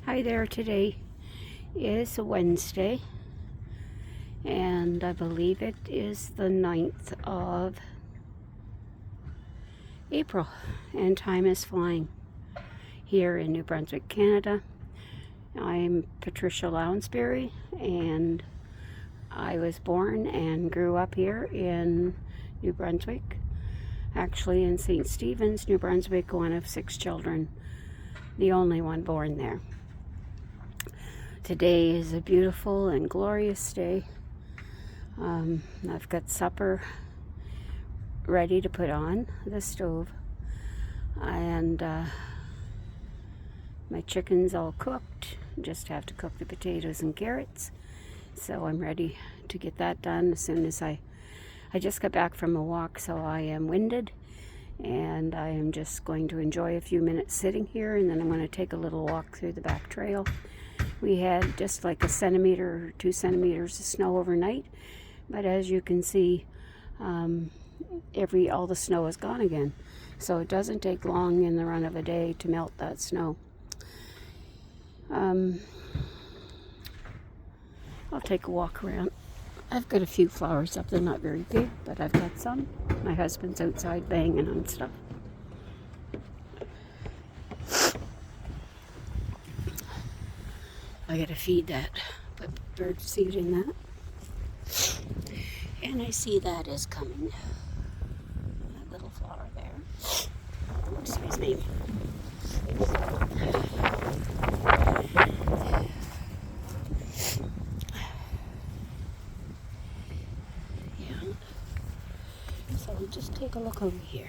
Hi there, today is Wednesday and I believe it is the 9th of April and time is flying here in New Brunswick, Canada. I'm Patricia Lounsbury and I was born and grew up here in New Brunswick, actually in St. Stephen's, New Brunswick, one of 6 children, the only one born there. Today is a beautiful and glorious day. I've got supper ready to put on the stove, and my chicken's all cooked. Just have to cook the potatoes and carrots, so I'm ready to get that done as soon as I just got back from a walk, so I am winded, and I am just going to enjoy a few minutes sitting here, and then I'm going to take a little walk through the back trail. We had just like 1 centimeter or 2 centimeters of snow overnight, but as you can see, all the snow is gone again. So it doesn't take long in the run of a day to melt that snow. I'll take a walk around. I've got a few flowers up. They're not very big, but I've got some. My husband's outside banging on stuff. I gotta feed that, put bird seed in that. And I see that is coming. That little flower there. Excuse me. Yeah. So just take a look over here.